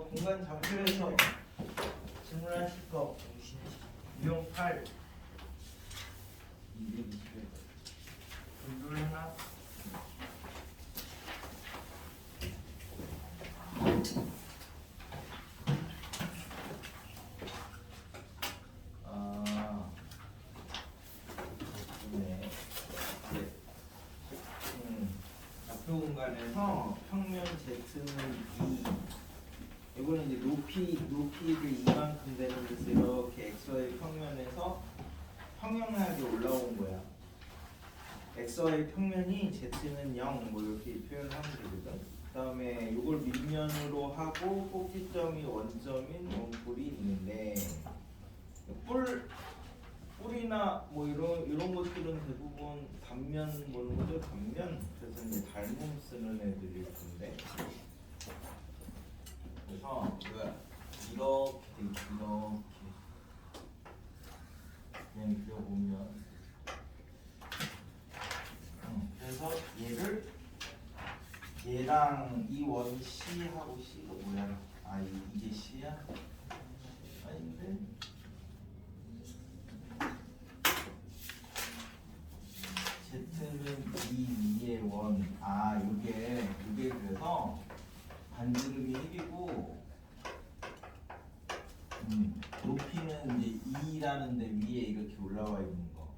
공간 장표에서 질문하실 거 유형 8 220에 분별 하나 좌표 공간에서 평면 Z는 2 이거는 이제 높이를 이만큼 되는 데서 이렇게 XY 평면에서 평행하게 올라온 거야. XY 평면이 Z는 0 뭐 이렇게 표현을 하면 되거든. 그 다음에 이걸 밑면으로 하고 꼭지점이 원점인 원뿔이 있는데 뿔이나 뭐 이런 것들은 대부분 단면 보는 거죠. 단면. 그래서 이제 닮음 쓰는 애들일 건데. 그래서 이렇게 그냥 그려보면 그래서 얘랑 이 원 C하고 C가 뭐야? 이게 C야? 아닌데? Z는 이 위에 원. 요게 그래서 반지름이 1이고 높이는 이제 2라는 데 위에 이렇게 올라와 있는 거.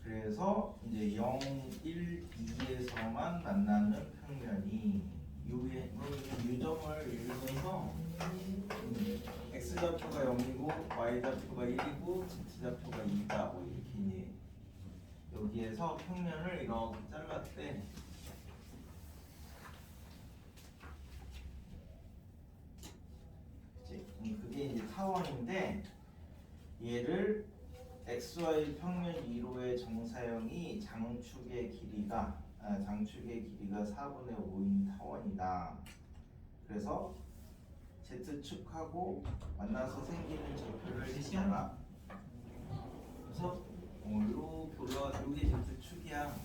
그래서 이제 0, 1, 2에서만 만나는 평면이 유점을 읽으면서 x좌표가 0이고 y좌표가 1이고 z좌표가 2다 뭐 이렇게 이제 여기에서 평면을 이렇게 잘랐대. 그게 이제 타원인데 얘를 xy 평면 2로의 정사형이 장축의 길이가 4분의 5인 타원이다. 그래서 z축하고 만나서 생기는 좌표를 시작하라. 그래서 이렇게 올라가 이게 z축이야.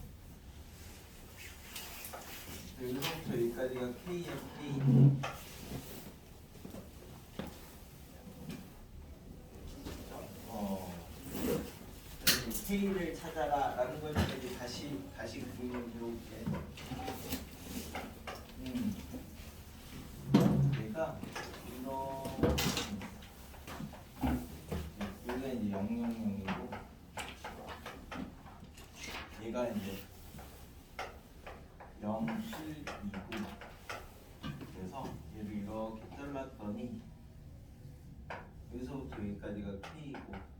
여기서부터 여기까지가 k야 k. K를 찾아라 라는 거니까 이제 다시 그림을 그려볼게. 얘가 여기가 이제 000이고 얘가 이제 0, 7, 2고 그래서 얘를 이렇게 잘랐더니 여기서부터 여기까지가 K이고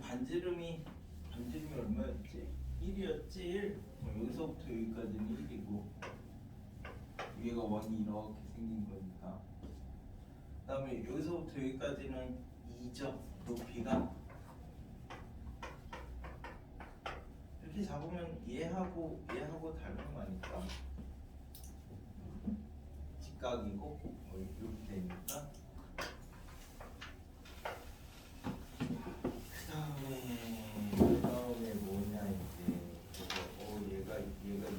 반지름이 얼마였지? 1이었지? 1. 여기서부터 여기까지는 1이고 위에가 원이 이렇게 생긴 거니까. 그 다음에 여기서부터 여기까지는 2죠. 높이가. 이렇게 잡으면 얘하고 닮은 거니까 직각이고 이렇게 되니까. 그 다음에 뭐냐 이제 얘가 이렇게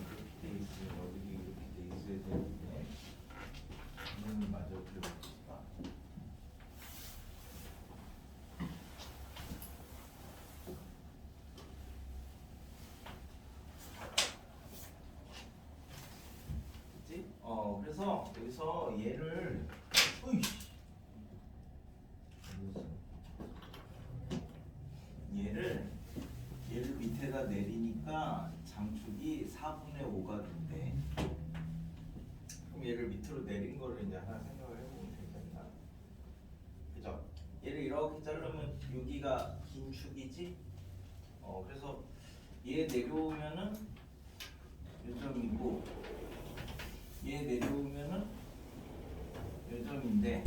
돼 있으면 어디가 이렇게 돼 있어야 되는데 마저 그려볼까? 그치? 그래서 여기서 얘를 얘를 밑에다 내리니까 장축이 4분의 5가 된대. 그럼 얘를 밑으로 내린 거를 이제 하나 생각을 해보면 되겠다. 그죠? 얘를 이렇게 자르면 여기가 긴 축이지? 그래서 얘 내려오면은 요점이고 얘 내려오면은 요점인데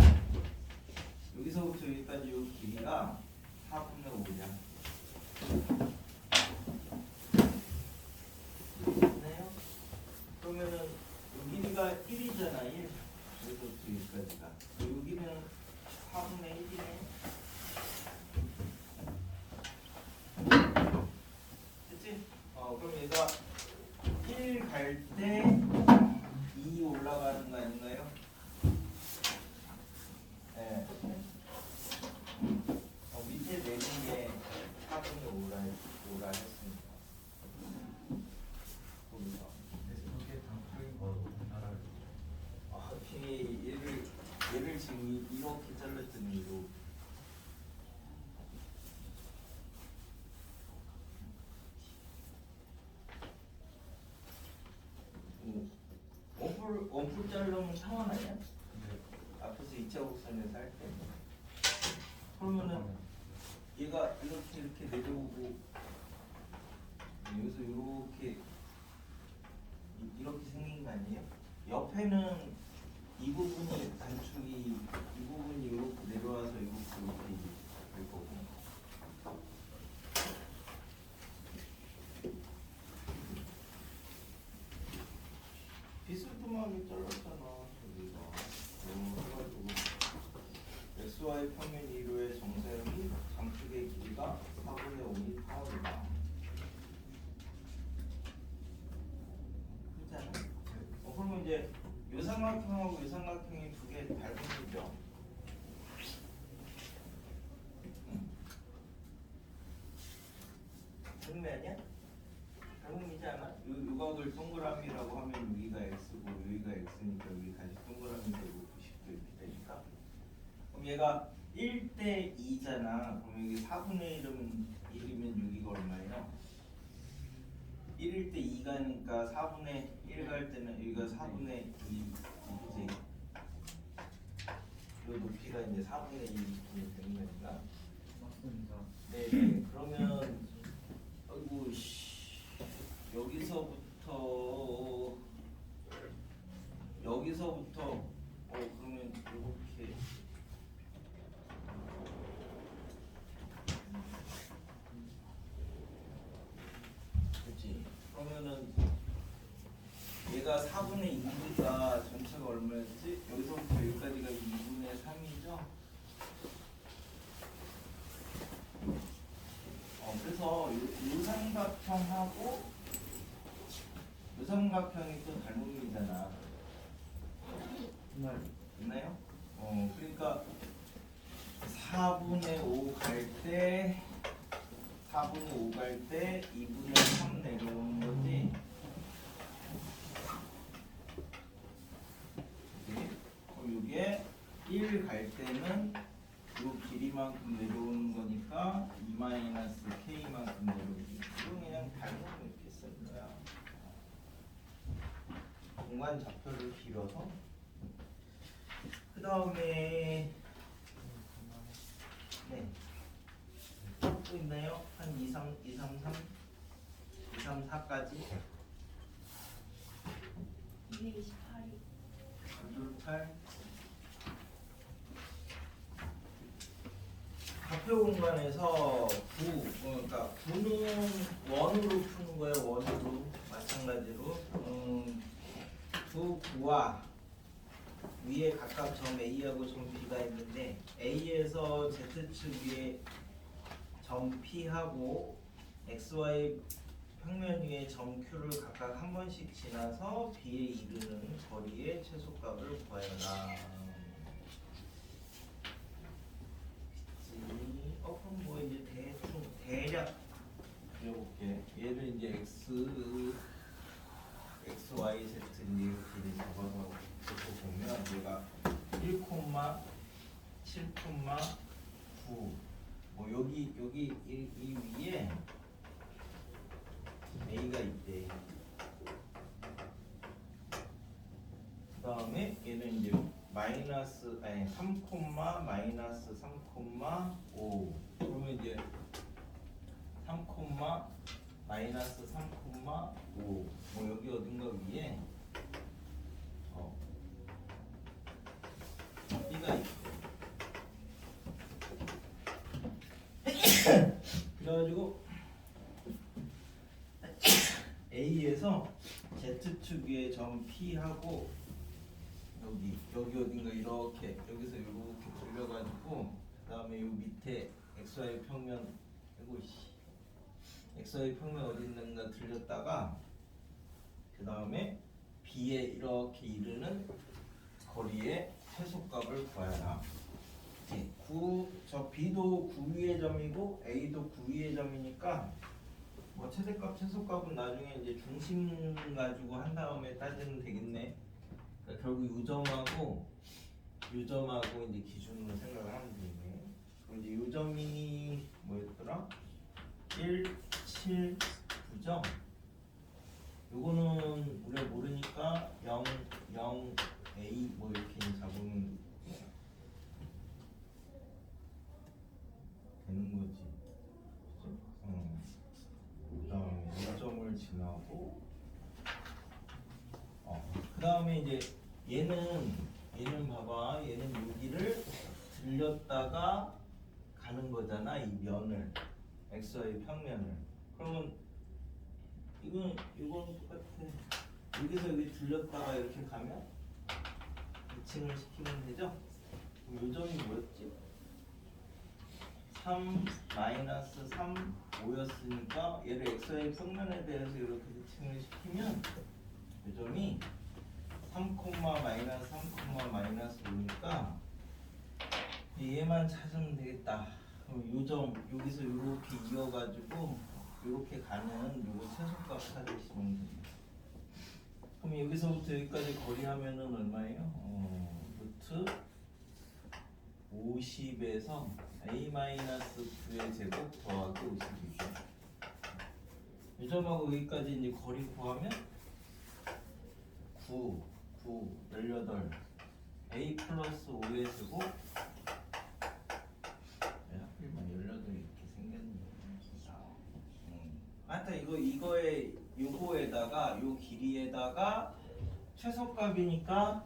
여기서부터 여기까지 요 길이가 4분의 5냐? 됐나요? 그러면은 여기가 1이잖아. 1. 여기서부터 여기까지가. 여기는 4분의 1이네. 그치? 원풀 자르면 상관 아니야? 앞에서 2차 곡선에서 할 때. 그러면은 얘가 이렇게 내려오고 여기서 이렇게 생긴 거 아니에요? 옆에는 이 부분이 단축이 이 부분이 이렇게 내려와서 이렇게 될 거고. 비스듬하게 잘랐잖아. 여기가 해가지고 SY 평면 2루의 정사형이 장축의 길이가 4분의 5인 파워이다. 그렇잖아. 그러면 이제 요삼각형하고 요삼각형이 두 개 닮음이죠. 닮음이 아니야? 닮음이지 않아? 요 각을 동그라미라고 하면 여기가 x고 여기가 x니까 여기 다시 동그라미 되고 90도 이렇게 되니까. 그럼 얘가 1대 2잖아. 그럼 여기 4분의 1이면 여기가 얼마예요? 1일 때 2가니까 4분의 1 갈 때는 여기가 4분의 2, 이지? 이 높이가 이제 4분의 2 되는 거니까. 맞습니다. 네. 그러면 아이고 여기서부터 그러면 이렇게 그렇지. 그러면은 얘가 4분의 2니까 전체가 얼마였지? 여기서부터 여기까지가 2분의 3이죠? 그래서 요 삼각형이 또 닮음이잖아. 네. 있나요? 그러니까 4분의 5 갈 때 2분의 3 내려오는 거지. 그럼 이게 1 갈 때는 이 길이만큼 내려오는 거니까 2-k만큼 내려오기. 이건 그냥 닮음 이렇게 쓰는 거야. 공간 좌표를 길어서. 그 다음에 네. 또 있나요? 한 2, 3, 4까지 228이 8 좌표 공간에서 그러니까 9는 원으로 푸는 거예요. 원으로 마찬가지로 두 구와 위에 각각 점 A하고 점 B가 있는데 A에서 Z축 위에 점 P하고 XY 평면 위에 점 Q를 각각 한 번씩 지나서 B에 이르는 거리의 최소값을 구하여라. 그럼 뭐 이제 대략 그려볼게. 얘를 이제 X, Y, Z 이렇게 적어서 보면 얘가 1,7,9 뭐 여기 이 위에 A가 있대. 그 다음에 얘는 이제 3,-3,5 그러면 이제 3,-3,5 뭐 여기 어딘가 위에 B가 있대. 그래가지고 A에서 Z축 위에 점 P하고 여기 어딘가 이렇게 여기서 이렇게 돌려가지고 그 다음에 요 밑에 XY 평면 XY 평면 어디 있는가 들렸다가 그 다음에 B에 이렇게 이르는 거리의 최소값을 구하라. 저 B도 9위의 점이고 A도 9위의 점이니까 뭐 최대값 최소값은 나중에 이제 중심 가지고 한 다음에 따지면 되겠네. 그러니까 결국 요점하고 이제 기준으로 생각을 하면 되겠네. 그럼 이제 요점이 뭐였더라? 1, 7, 9점. 요거는 우리가 모르니까 0, 0, 얘는 봐봐. 얘는 여기를 들렸다가 가는 거잖아. 이 면을 xy 평면을. 그러면 이건 똑같아. 여기서 여기 들렸다가 이렇게 가면 대칭을 시키면 되죠? 그럼 요 점이 뭐였지? 3 마이너스 3 5였으니까 얘를 xy 평면에 대해서 이렇게 대칭을 시키면 요 점이 3, 마이너스 3, 마이너스 5니까 얘만 찾으면 되겠다. 그럼 요 점 여기서 이렇게 이어가지고 이렇게 가는 요거 최소값 찾으시면 됩니다. 그럼 여기서부터 여기까지 거리 하면은 얼마예요? 루트 50에서 a-9의 제곱 더하기 50이죠. 이 점하고 여기까지 이제 거리 구하면 9, 18 a 플러스 5의 제곱 왜 하필만 18 이렇게 생겼니? 하여튼 이거에 요거에다가 요 길이에다가 최소값이니까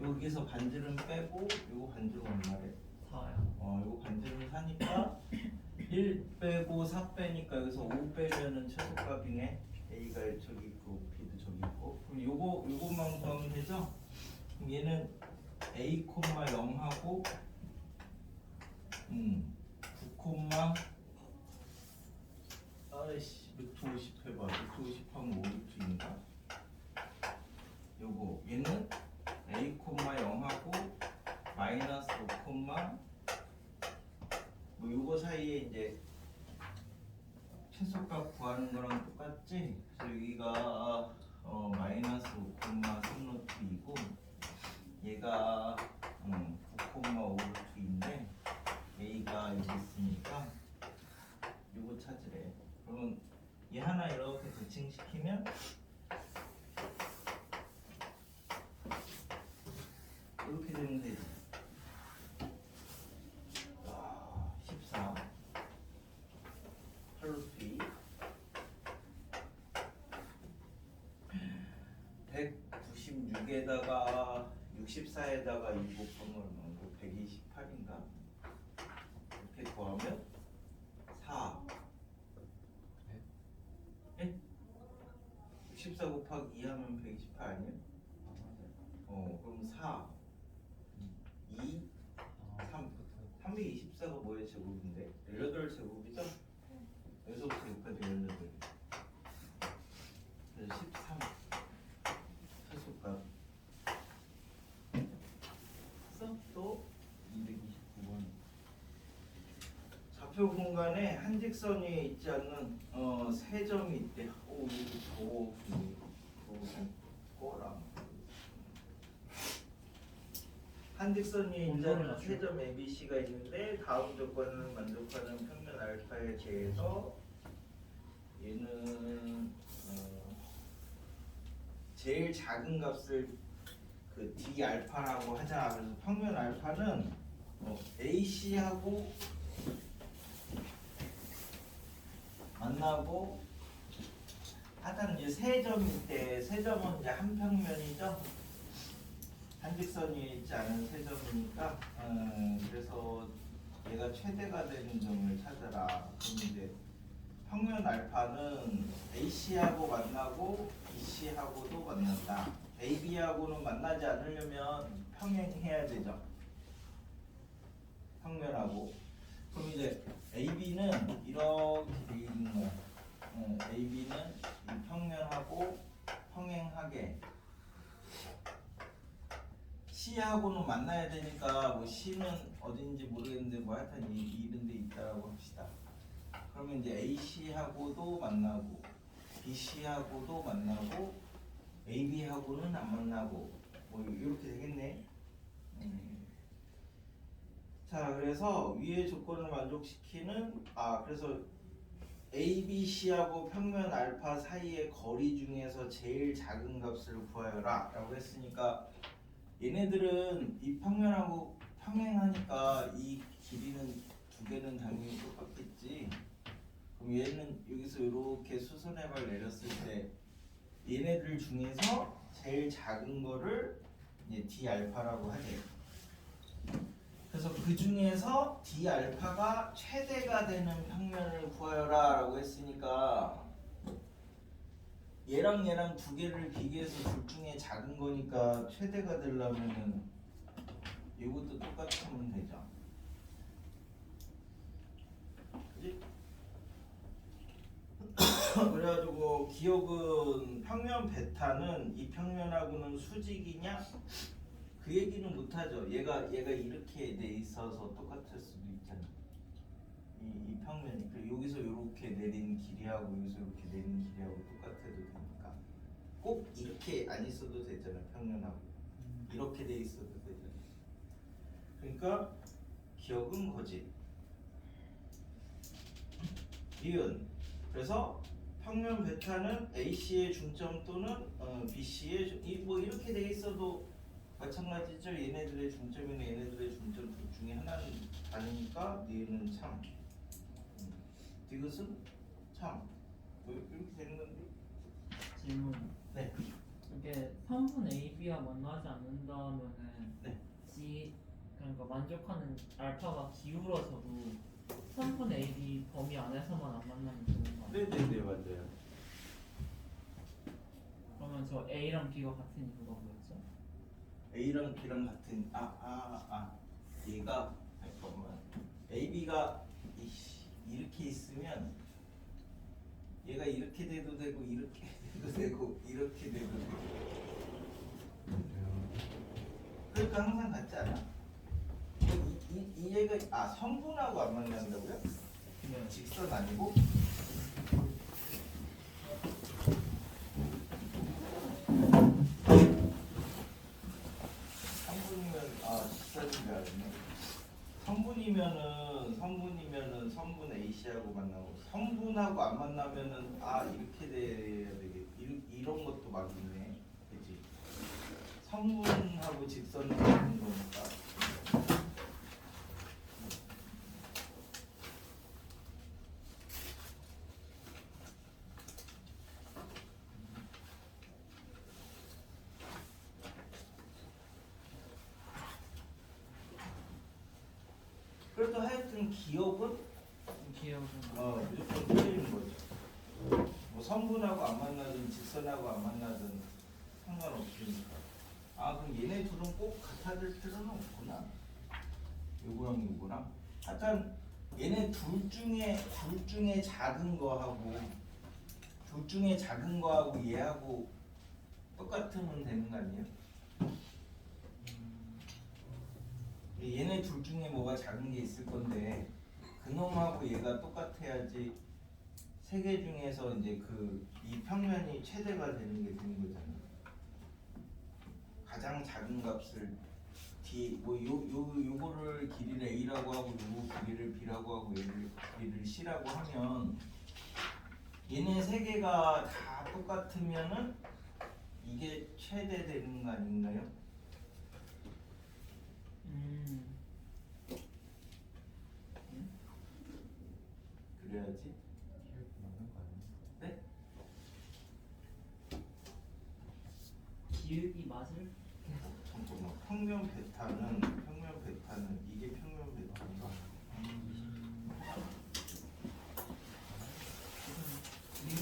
여기서 반지름 빼고 요거 반지름 얼마래? 4요. 요거 반지름 4니까 1 빼고 4 빼니까 여기서 5 빼면은 최소값이네. A가 저기 있고 B도 저기 있고. 그럼 요것만 구하면 되죠? 그럼 얘는 A, 0하고 9, 아이씨 루트 50 해봐. 루트 50 하면 5루트인가? 요거 얘는 A, 0하고 마이너스 5, 뭐 요거 사이에 이제 최소값 구하는 거랑 똑같지? 그래서 여기가 마이너스 5, 3루트이고 얘가 9, 5루트인데 A가 여기 있으니까 요거 찾으래. 그러면 얘 하나 이렇게 대칭시키면 이렇게 되면 되지. 14 플러스 2 196에다가 64에다가 2 곱하면 얼마고 128인가? 이렇게 구하면 4 예? 64 곱하기 2 하면 128 아니야? 그럼 4 2 3 324가 뭐의 제곱인데? 18 제곱이죠? 여기서부터 여기까지 18. 그래서 13 최소값. 또 229번. 좌표 공간에 한 직선이 있지 않는 세 점이 있대. 여기 거랑 한 직선이 있지 않는 세 점 ABC가 있는데 다음 조건을 만족하는 평면 알파에 대해서 얘는 제일 작은 값을 그 D 알파라고 하자. 그래서 평면 알파는 AC하고 만나고 하여튼 이제 세 점이 있대. 세 점은 이제 한 평면이죠. 한 직선이 있지 않은 세 점이니까 그래서 얘가 최대가 되는 점을 찾아라. 그럼 이제 평면 알파는 AC하고 만나고 BC하고도 만난다. AB하고는 만나지 않으려면 평행해야 되죠. 평면하고. 그럼 이제 AB는 이렇게 되어 있는 거야. AB는 이 평면하고 평행하게 C하고는 만나야 되니까 뭐 C는 어딘지 모르겠는데 뭐 하여튼 이런 데 있다라고 합시다. 그러면 이제 AC하고도 만나고 BC하고도 만나고 AB하고는 안 만나고 뭐 이렇게 되겠네. 자, 그래서 위의 조건을 만족시키는 그래서 ABC하고 평면 알파 사이의 거리 중에서 제일 작은 값을 구하여라 라고 했으니까 얘네들은 이 평면하고 평행하니까 이 길이는 두 개는 당연히 똑같겠지. 그럼 얘는 여기서 이렇게 수선해발 내렸을 때 얘네들 중에서 제일 작은 거를 이제 D 알파라고 하죠. 그래서 그 중에서 D 알파가 최대가 되는 평면을 구하여라라고 했으니까 얘랑 두 개를 비교해서 둘 중에 작은 거니까 최대가 되려면은 이것도 똑같으면 되죠. 그지? 그래가지고 기억은 평면 베타는 이 평면하고는 수직이냐? 그 얘기는 못하죠. 얘가 이렇게 돼 있어서 똑같을 수도 있잖아. 이 평면이 그리고 여기서 이렇게 내린 길이하고 여기서 이렇게 내린 길이하고 똑같아도 되니까 꼭 이렇게 안 있어도 되잖아. 평면하고 이렇게 돼 있어도 되잖아. 그러니까 기억은 거짓. 이은 그래서 평면 베타는 AC의 중점 또는 BC의 뭐 이렇게 돼 있어도 마찬가지죠. 얘네들의 중점이나 얘네들의 중점 둘 중에 하나는 다르니까 니은 참. 디귿은 참. 뭐 이렇게 되는 건데. 질문. 네. 이게 3분 AB와 만나지 않는다면은 네. G 그러니까 만족하는 알파가 기울어서도 3분 AB 범위 안에서만 안 만나면 되는 거 아니에요? 네네네 맞아요. 그러면 저 A랑 B가 같은 이유가 뭐였죠? A랑 B랑 같은 얘가 잠깐만 AB가 이렇게 있으면 얘가 이렇게 돼도 되고 이렇게 돼도 되고 이렇게 돼도 되고 그러니까 항상 같지 않아? 이 얘가 성분하고 안 만난다고요? 네. 직선 아니고? 성분이면 직선인 줄 알았네. 성분이면은 성분 AC하고 만나고 성분하고 안 만나면은 이렇게 돼야 되겠. 이런 것도 막 있네. 그렇지? 성분하고 직선은 같은 거니까. 그래도 하여튼 기억은 기억은 무조건 틀리는 거죠. 뭐 성분하고 안 만나든 직선하고 안 만나든 상관없으니까. 그럼 얘네 둘은 꼭 같아질 필요는 없구나. 요거랑 요거랑. 하여튼 얘네 둘 중에 작은 거하고 얘하고 똑같으면 되는 거 아니에요? 얘네 둘 중에 뭐가 작은 게 있을 건데 그놈하고 얘가 똑같아야지 세 개 중에서 이제 이 평면이 최대가 되는 게 되는 거잖아. 가장 작은 값을 요거를 길이를 A라고 하고 요거 길이를 B라고 하고 얘를 길이를 C라고 하면 얘네 세 개가 다 똑같으면은 이게 최대 되는 거 아닌가요? 그래야지. 네? 기울기 맞을? 잠깐만. 평면 베타는 이게 평면 베타인가?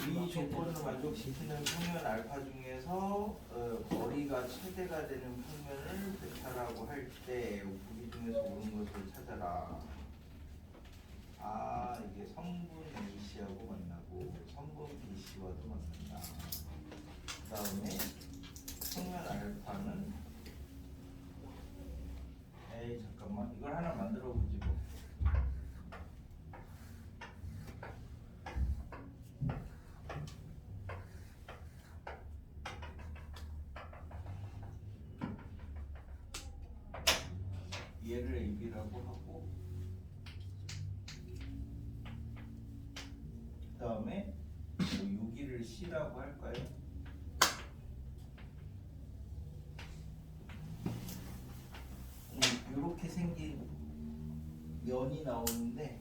이 조건을 만족시키는 평면 알파 중에서 거리가 최대가 되는 평면을 베타라고 할 때 보기 중에서 옳은 것을 찾아라. 이게 성분 A씨하고 만나고 성분 B씨와도 만난다. 그 다음에 평면 알파는 잠깐만 이걸 하나 만들어 보지 뭐. 얘를 AB라고 하고 그 다음에 여기를 C라고 할까요? 이렇게 생긴 면이 나오는데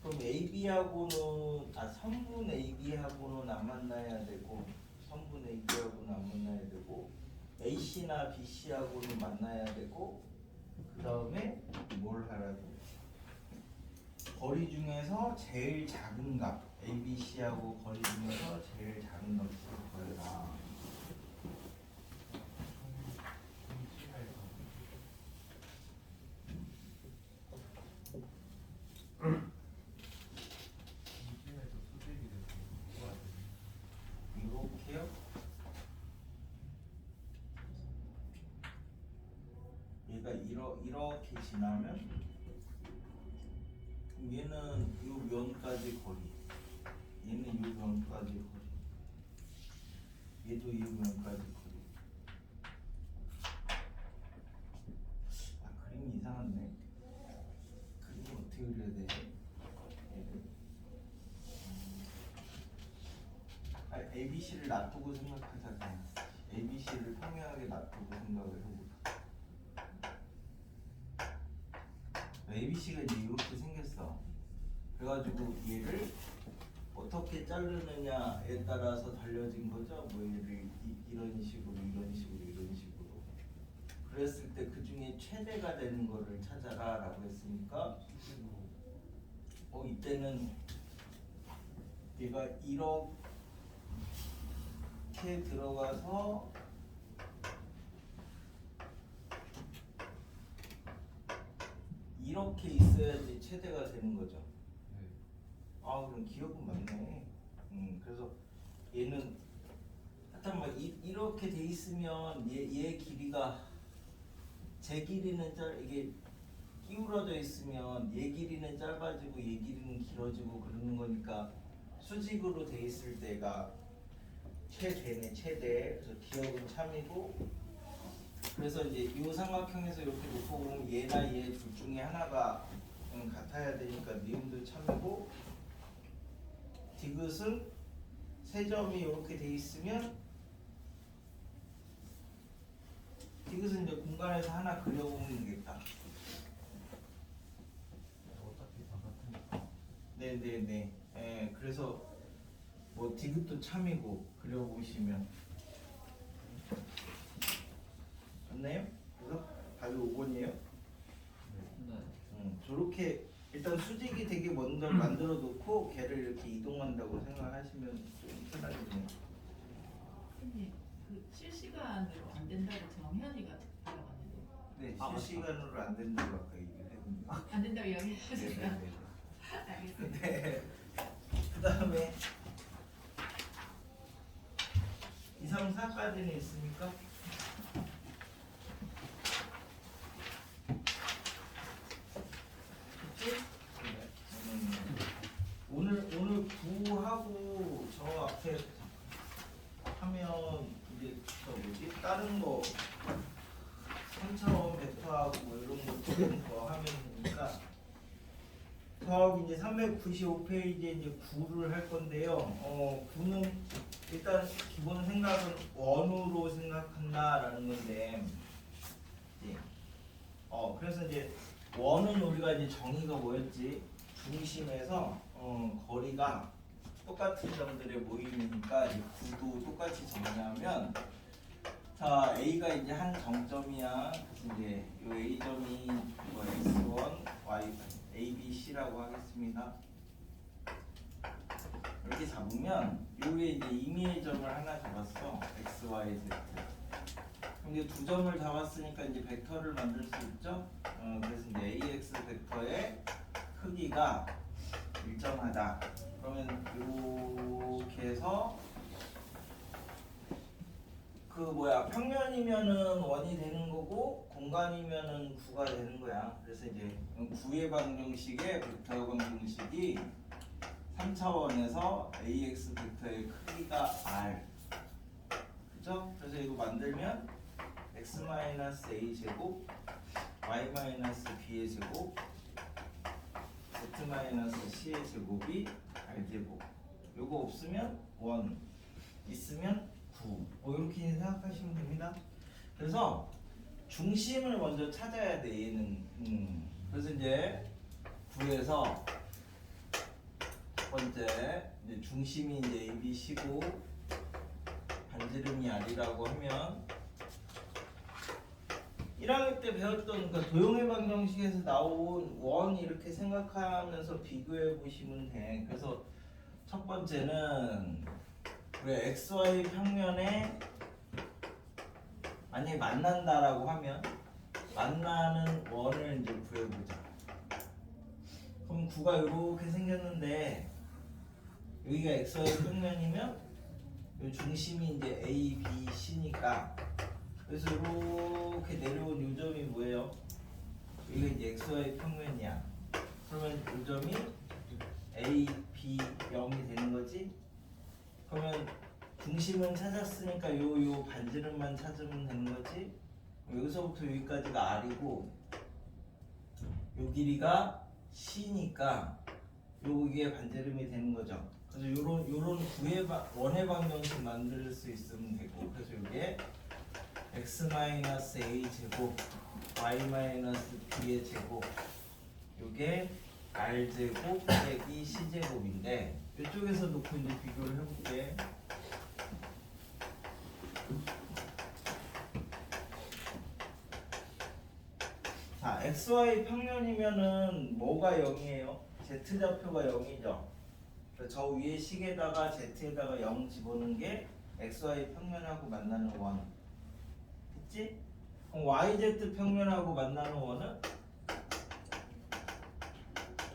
그럼 AB하고는 성분 AB하고는 안 만나야 되고 선분 AB하고는 안 만나야 되고 AC나 BC하고는 만나야 되고 그 다음에 뭘 하라고? 거리 중에서 제일 작은 값 ABC하고 거리 중에서 제일 작은 값을 구해라. 이렇게요? 얘가 이렇게 지나면 얘는 요 면까지 거리, 얘는 요 면까지 거리, 얘도 이 면까지 거리. 아 그림이 이상한데. 그림 어떻게 그려야 되지? 아, ABC를 놔두고 생각하자 그냥. ABC를 평행하게 놔두고 생각을 해보자. ABC가 이제 이렇게 생겼어. 그래가지고 얘를 어떻게 자르느냐에 따라서 달려진 거죠. 뭐 얘를 이런 식으로 이런 식으로 이런 식으로. 그랬을 때 그 중에 최대가 되는 거를 찾아라라고 했으니까 이때는 얘가 이렇게 들어가서 이렇게 있어야지 최대가 되는 거죠. 아 그럼 기억은 맞네. 그래서 얘는 하여튼 뭐 이렇게 돼 있으면 얘 길이가 제 길이는 이게 기울어져 있으면 얘 길이는 짧아지고 얘 길이는 길어지고 그러는 거니까 수직으로 돼 있을 때가 최대네 최대. 그래서 기억은 참이고. 그래서 이제 이 삼각형에서 이렇게 놓고 보면 얘나 얘 둘 중에 하나가 같아야 되니까 니은도 참이고. 디귿은 세 점이 이렇게 돼 있으면 디귿은 이제 공간에서 하나 그려보면 되겠다. 어차피 다 같으니까. 네네네. 예, 그래서 뭐 디귿도 참이고 그려보시면 맞나요? 그래서 답이 5번이에요. 네. 저렇게 일단 수직이 되게 먼저 만들어 놓고 걔를 이렇게 이동한다고 생각하시면 좀 편하겠네요. 근데 그 실시간으로 안 된다고 정현이가 알아봤는데 네, 아, 맞다. 실시간으로 안 된다고 아까 얘기를 했는데. 안 된다고 이야기하셨어요. 네네네. 알겠습니다. 네. 그 다음에 2, 3, 4까지는 있습니까? 있지? 오늘 구하고 저 앞에 하면 이제 저 뭐지? 다른 거 3차원 벡터하고 뭐 이런 거 조금 더 하면 되니까 더하기 이제 395페이지에 이제 9를 할 건데요. 9는 일단 기본 생각은 원으로 생각한다라는 건데, 예. 그래서 이제 원은 우리가 이제 정의가 뭐였지? 중심에서 거리가 똑같은 점들의 모임이니까 이 9도 똑같이 정리하면 자 A가 이제 한 정점이야. 그래서 이제 이 A점이 뭐 X1, Y, A, B, C라고 하겠습니다. 이렇게 잡으면 여기에 이제 임의의 점을 하나 잡았어. X, Y, Z. 그럼 이제 두 점을 잡았으니까 이제 벡터를 만들 수 있죠. 그래서 이제 AX 벡터의 크기가 일정하다. 그러면 이렇게 해서 그 평면이면은 원이 되는 거고 공간이면은 9가 되는 거야. 그래서 이제 9의 방정식의 벡터 방정식이 3차원에서 AX 벡터의 크기가 R. 그죠? 그래서 이거 만들면 x-a 제곱 y-b의 제곱 z-c의 제곱이 r 제곱. 요거 없으면 1, 있으면 9. 이렇게 생각하시면 됩니다. 그래서 중심을 먼저 찾아야 돼 얘는. 그래서 이제 9에서 첫 번째 이제 중심이 이제 ABC고 반지름이 R이라고 하면 1학년 때 배웠던 그 도형의 방정식에서 나온 원 이렇게 생각하면서 비교해 보시면 돼. 그래서 첫 번째는 우리 XY 평면에 만약에 만난다라고 하면 만나는 원을 이제 구해보자. 그럼 구가 이렇게 생겼는데 여기가 XY 평면이면 이 중심이 이제 A, B, C니까 그래서 이렇게 내려온 요점이 뭐예요? 여기가 이제 XY 평면이야. 그러면 요점이 A, B, 0이 되는 거지? 그러면 중심은 찾았으니까 요 반지름만 찾으면 되는 거지? 여기서부터 여기까지가 R이고 요 길이가 C니까 요게 반지름이 되는 거죠. 그래서 요런 원의 방정식 만들 수 있으면 되고 그래서 요게 x-a 제곱 y-b의 제곱 요게 r 제곱 빼기 c 제곱인데 이쪽에서 놓고 이제 비교를 해볼게. 자, xy 평면이면은 뭐가 0이에요? z좌표가 0이죠. 저 위에 식에다가 z에다가 0 집어넣은 게 xy 평면하고 만나는 원. 됐지? 그럼 yz 평면하고 만나는 원은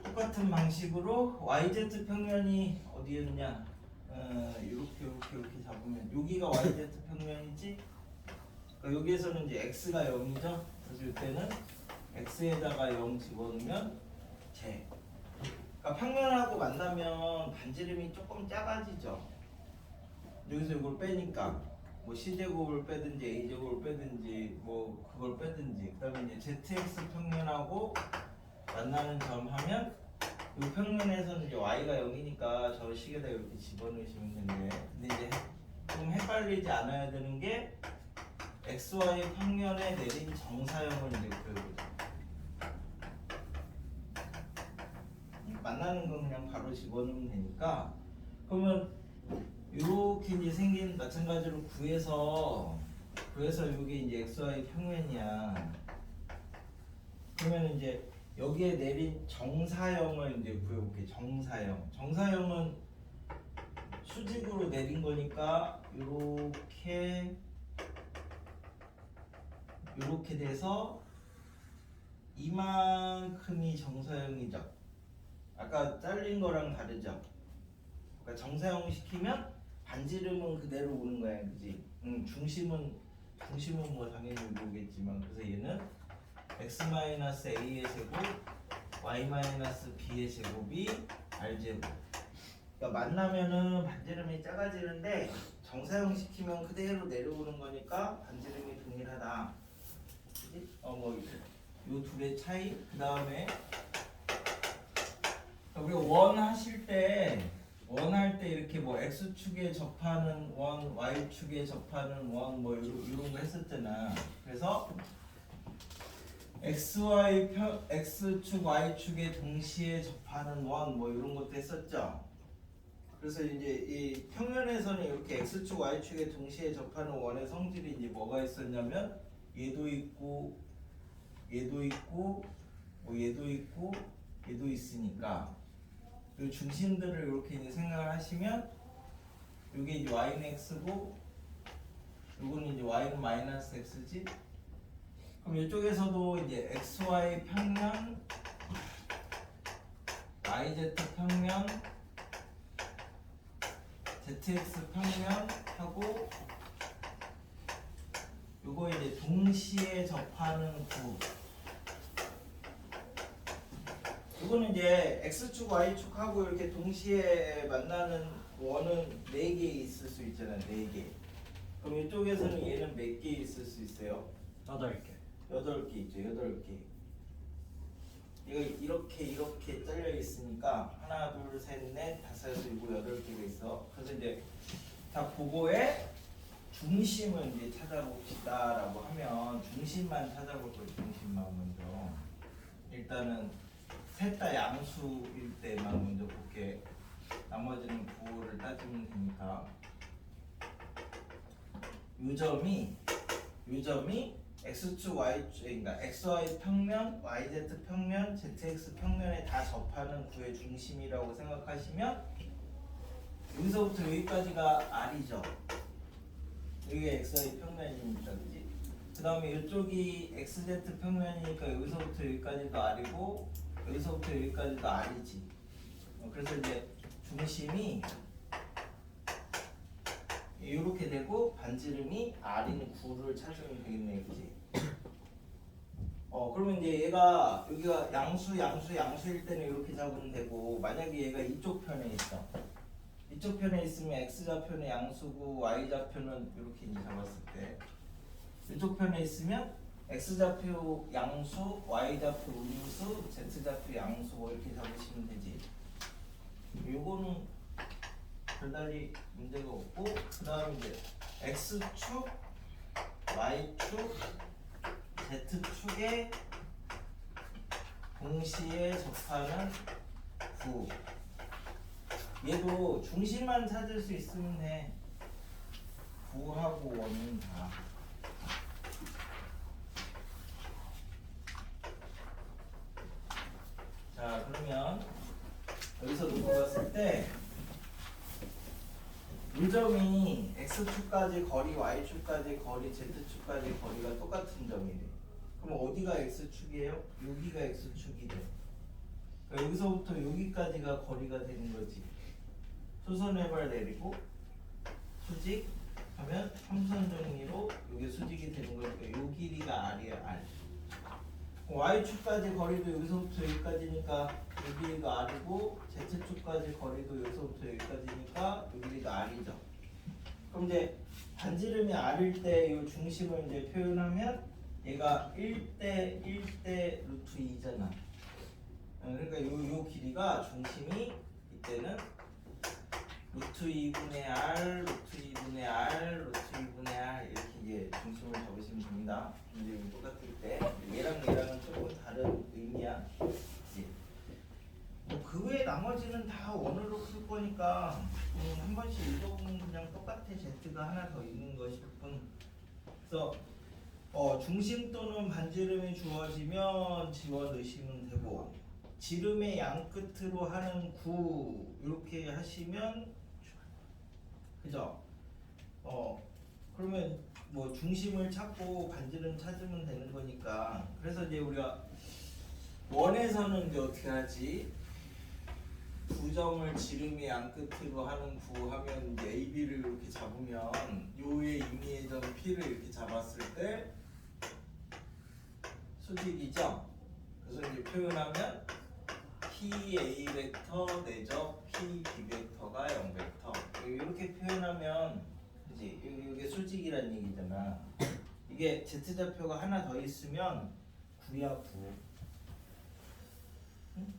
똑같은 방식으로 yz 평면이 어디였냐? 이렇게 잡으면 여기가 yz 평면이지? 그러니까 여기에서는 이제 x가 0이죠. 그래서 이때는 x에다가 0 집어넣으면 제. 그러니까 평면하고 만나면 반지름이 조금 작아지죠. 여기서 이걸 빼니까 뭐 c제곱을 빼든지 a제곱을 빼든지 뭐 그걸 빼든지 그다음에 이제 zx 평면하고 만나는 점 하면 이 평면에서는 이제 y가 0이니까 저 식에다 이렇게 집어넣으시면 되는데 근데 이제 좀 헷갈리지 않아야 되는 게 xy 평면에 내린 정사형을 이제 구해보죠. 만나는 건 그냥 바로 집어넣으면 되니까 그러면 이렇게 이제 생긴 마찬가지로 구해서 이게 이제 xy 평면이야. 그러면 이제 여기에 내린 정사형을 이제 구해볼게. 정사형은 수직으로 내린 거니까 이렇게 돼서 이만큼이 정사형이죠. 아까 잘린 거랑 다르죠. 그러니까 정사형 시키면 반지름은 그대로 오는 거야, 그지? 중심은 뭐 당연히 오겠지만 그래서 얘는 x-a의 제곱, y-b의 제곱이 r 제곱. 그러니까 만나면은 반지름이 작아지는데 정사형 시키면 그대로 내려오는 거니까 반지름이 동일하다. 그지? 뭐 요 둘의 차이. 그 다음에 우리가 원 하실 때 할 때 이렇게 뭐 x축에 접하는 원, y축에 접하는 원 뭐 이런 거 했었잖아. 그래서 x축, y축에 동시에 접하는 원 뭐 이런 것도 했었죠. 그래서 이제 이 평면에서는 이렇게 x축, y축에 동시에 접하는 원의 성질이 이제 뭐가 있었냐면 얘도 있고 뭐 얘도 있고 얘도 있으니까 이 중심들을 이렇게 이제 생각을 하시면 이게 이제 y는 x고 요거는 이제 y는 마이너스 x지. 그럼 이쪽에서도 이제 xy 평면, yz 평면, zx 평면 하고 요거 이제 동시에 접하는 구. 이거는 이제 x축, y축하고 이렇게 동시에 만나는 원은 4개 있을 수 있잖아요. 4개. 그럼 이쪽에서는 얘는 몇 개 있을 수 있어요? 8개. 8개 있죠. 8개. 이거 이렇게 잘려 있으니까 하나, 둘, 셋, 넷, 다섯, 여섯, 일곱, 8개가 있어. 그래서 이제 다 그거에 중심을 이제 찾아봅시다라고 하면 중심만 찾아볼 거예요. 중심만 먼저. 일단은 셋 다 양수일 때만 먼저 볼게. 나머지는 부호를 따지면 되니까. 요 점이 x축 y축 그러니까 xy 평면, yz 평면, zx 평면에 다 접하는 구의 중심이라고 생각하시면 여기서부터 여기까지가 r이죠. 여기가 xy 평면이니까 그지? 그 다음에 이쪽이 xz 평면이니까 여기서부터 여기까지도 r이고 여기서부터 여기까지도 r이지. 그래서 이제 중심이 이렇게 되고 반지름이 r인 9를 찾으면 되겠네, 그지? 그러면 이제 얘가 여기가 양수일 때는 이렇게 잡으면 되고 만약에 얘가 이쪽 편에 있어. 이쪽 편에 있으면 x좌표는 양수고 y좌표는 이렇게 이제 잡았을 때 이쪽 편에 있으면 x좌표 양수, y좌표 음수, z좌표 양수 뭐 이렇게 잡으시면 되지. 요거는 별달리 문제가 없고 그 다음에 이제 x축, y축, z축에 동시에 접하는 구 얘도 중심만 찾을 수 있으면 해. 구하고 원은 다. 자 그러면 여기서 놓고 봤을 때 요점이 x축까지 거리, y축까지 거리, z축까지 거리가 똑같은 점이래. 그럼 어디가 x축이에요? 여기가 x축이래. 그러니까 여기서부터 여기까지가 거리가 되는 거지. 수선회발 내리고 수직 하면 삼선 정리로 이게 수직이 되는 거니까 요 길이가 r이야, r. y축까지 거리도 여기서부터 여기까지니까 요 길이가 r이고 z축까지 거리도 여기서부터 여기까지니까 요 길이가 r이죠. 그럼 이제 반지름이 r일 때 요 중심을 이제 표현하면 얘가 1대 루트 2잖아. 그러니까 요 길이가 중심이 이때는 루트 2분의 r, 루트 2분의 r, 루트 2분의 r 이렇게 이제 중심을 잡으시면 됩니다. 이제 똑같을 때 얘랑은 조금 다른 의미야. 그 외에 나머지는 다 원으로 풀 거니까 한 번씩 읽어보면 그냥 똑같아. z가 하나 더 있는 것일 뿐. 그래서 중심 또는 반지름이 주어지면 집어넣으시면 되고 지름의 양 끝으로 하는 구 이렇게 하시면 그죠? 그러면 뭐 중심을 찾고 반지름 찾으면 되는 거니까. 그래서 이제 우리가 원에서는 이제 어떻게 하지? 두 점을 지름의 양 끝으로 하는 구 하면 이제 A, B를 이렇게 잡으면 요의 임의의 점 P를 이렇게 잡았을 때 수직이죠? 그래서 이제 표현하면 PA 벡터 내적 PB 벡터가 0벡터 이렇게 표현하면 그지? 이게 수직이란 얘기잖아. 이게 Z좌표가 하나 더 있으면 9야 9.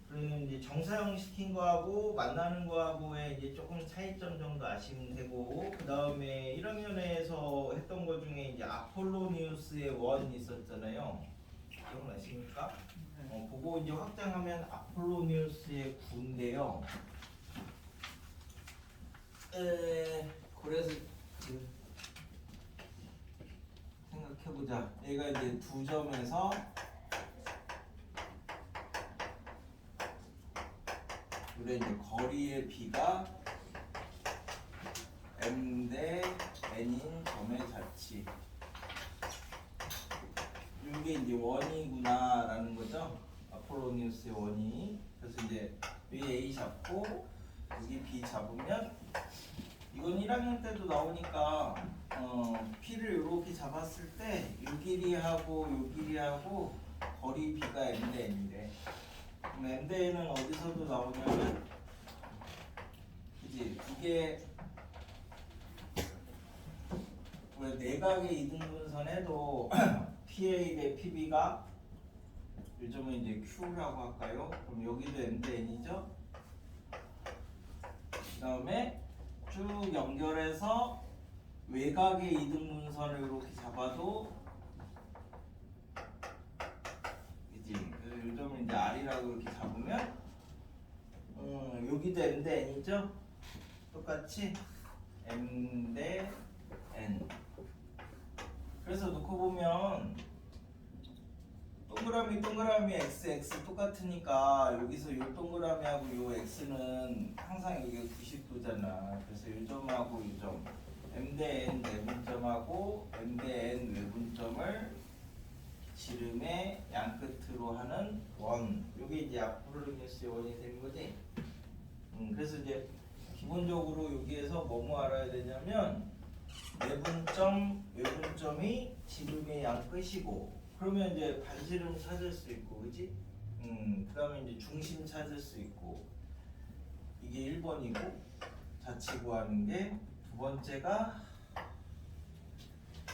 그러면 이제 정사형 시킨 거하고 만나는 거하고의 이제 조금 차이점 정도 아시면 되고 그 다음에 1학년에서 했던 거 중에 이제 아폴로니우스의 원 있었잖아요. 기억나십니까? 그거 이제 확장하면 아폴로니우스의 구인데요. 그래서 생각해보자. 얘가 이제 두 점에서 우리 이제 거리의 b가 m 대 n인 점의 자치. 이게 이제 원이구나라는 거죠. 아폴로니우스의 원이. 그래서 이제 여기 A 잡고 여기 B 잡으면 이건 1학년 때도 나오니까 P를 이렇게 잡았을 때 요 길이하고 요 길이하고 거리 B가 m 대 n이래. 그럼 m 대 n은 어디서도 나오냐면 그지? 이게 왜 내각의 이등분선에도 PA 대 PB가 요즘은 이제 Q라고 할까요? 그럼 여기도 M 대 N이죠? 그 다음에 쭉 연결해서 외곽의 이등분선을 이렇게 잡아도 그지? 그래서 요즘은 이제 R이라고 이렇게 잡으면 여기도 M 대 N이죠? 똑같이 M 대 N 그래서 놓고 보면 동그라미 x 똑같으니까 여기서 요 동그라미하고 요 x는 항상 여기가 90도잖아. 그래서 요 점하고 요 점 m 대 n 내분점하고 m 대 n 외분점을 지름의 양 끝으로 하는 원. 요게 이제 아폴로니우스의 원이 되는 거지. 그래서 이제 기본적으로 여기에서 뭐뭐 알아야 되냐면 내분점, 외분점이 지름의 양 끝이고, 그러면 이제 반지름 찾을 수 있고, 그지? 그 다음에 이제 중심 찾을 수 있고, 이게 1번이고, 자치 구하는 게 두 번째가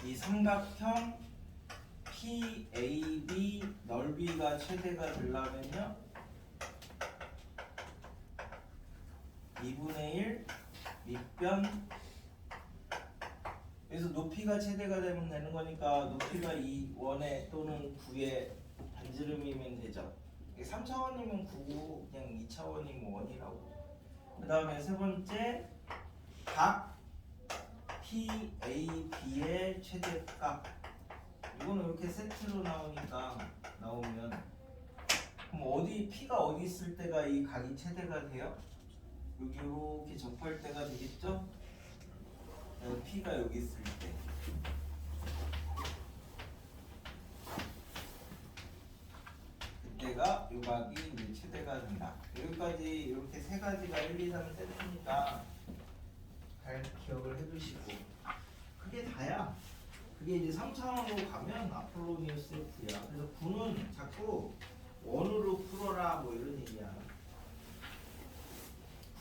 이 삼각형 PAB 넓이가 최대가 되려면요 2분의 1 밑변, 그래서 높이가 최대가 되면 되는 거니까 높이가 이 원의 또는 9의 반지름이면 되죠. 3차원이면 9고 그냥 2차원이면 원이라고. 그 다음에 세 번째 각 PAB의 최대값. 이거는 이렇게 세트로 나오면 그럼 어디 P가 어디 있을 때가 이 각이 최대가 돼요? 여기 이렇게 접할 때가 되겠죠? P가 여기 있을 때. 그때가 요 각이 이제 최대가 된다. 여기까지 이렇게 세 가지가 1, 2, 3 세트니까 잘 기억을 해두시고, 그게 다야. 그게 이제 3차원으로 가면 아폴로니우스의 F야. 그래서 9는 자꾸 원으로 풀어라 뭐 이런 얘기야.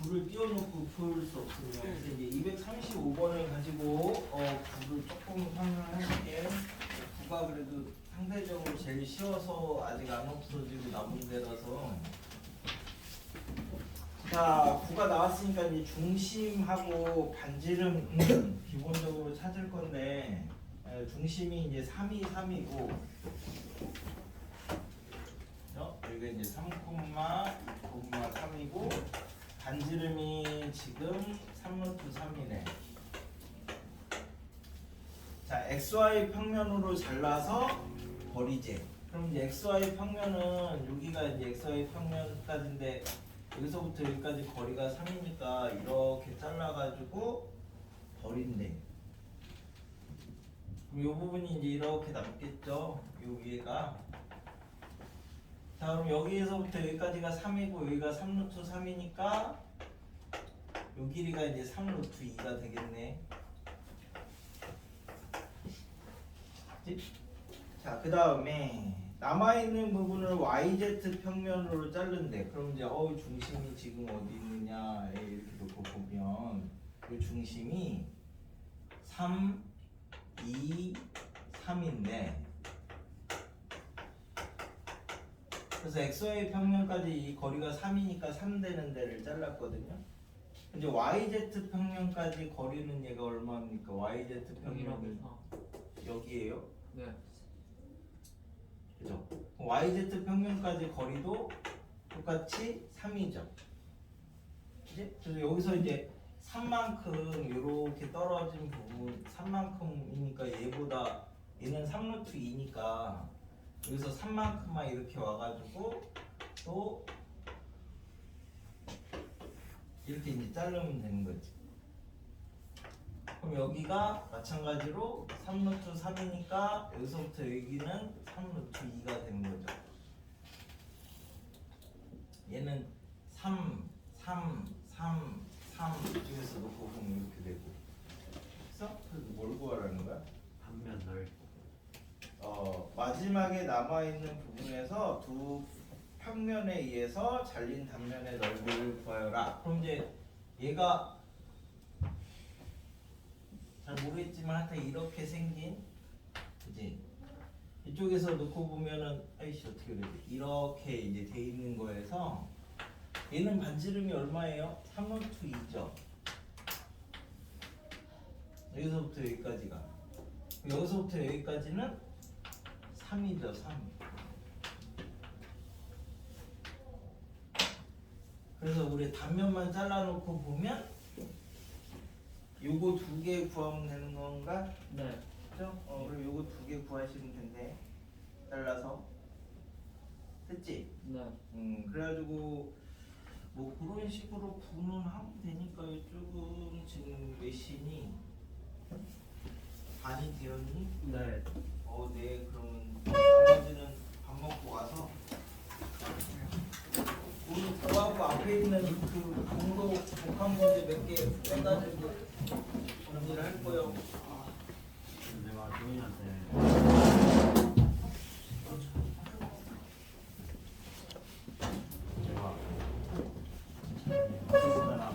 9를 띄워놓고 풀 수 없으면. 그래서 이제 235번을 가지고 9를 조금 설명해볼게. 9가 그래도 상대적으로 제일 쉬워서 아직 안 없어지고 남은 데라서. 자, 9가 나왔으니까 이제 중심하고 반지름 기본적으로 찾을 건데, 중심이 이제 3이 3이고, 여기가 이제 3,2,3이고, 반지름이 지금 3루트 3이네. 자, XY 평면으로 잘라서 버리지. 그럼 이제 XY 평면은 여기가 이제 XY 평면까지인데 여기서부터 여기까지 거리가 3이니까 이렇게 잘라가지고 버린대. 그럼 이 부분이 이제 이렇게 남겠죠. 요 위에가. 자, 그럼 여기에서부터 여기까지가 3이고 여기가 3루트 3이니까 요 길이가 이제 3루트 2가 되겠네. 그치? 자, 그 다음에 남아있는 부분을 YZ 평면으로 자른대. 그럼 이제 중심이 지금 어디 있느냐 이렇게 놓고 보면 이 중심이 3, 2, 3인데, 그래서 XY 평면까지 이 거리가 3이니까 3 되는 데를 잘랐거든요. 이제 YZ 평면까지 거리는 얘가 얼마입니까? YZ 평면은 여기에요. 네. 그죠? YZ 평면까지 거리도 똑같이 3이죠. 그지? 그래서 여기서 이제 3만큼 이렇게 떨어진 부분 3만큼이니까 얘보다 얘는 3루트 2니까 여기서 3만큼만 이렇게 와가지고 또 이렇게 이제 자르면 되는 거지. 그럼 여기가 마찬가지로 3루트 3이니까 여기서부터 여기는 3루트 2가 되는 거죠. 얘는 3, 3, 3, 3 중에서 놓고 보면 이렇게 되고. 그래서 뭘 구하라는 거야? 반면 넓이. 마지막에 남아있는 부분에서 두 평면에 의해서 잘린 단면의 넓이를 구하여라. 그럼 이제 얘가 잘 모르겠지만 하여튼 이렇게 생긴, 그지? 이쪽에서 놓고 보면은 어떻게 그러지? 이렇게 이제 돼 있는 거에서 얘는 반지름이 얼마예요? 3루트 2죠. 여기서부터 여기까지가. 여기서부터 여기까지는 3이죠, 3. 그래서 우리 단면만 잘라놓고 보면 요거 두 개 구하면 되는 건가? 네. 됐죠? 그럼 요거 두 개 구하시면 된대. 잘라서. 됐지? 네. 그래가지고 뭐 그런 식으로 분원하면 되니까 조금 지금 외신이 반이 되었니? 네. 네. 그러면 나머지는 밥 먹고 와서 오늘 그거하고 앞에 있는 그 공도 복합 문제 몇 개 빼가지고 정리를 할 거예요. 내가 조인한테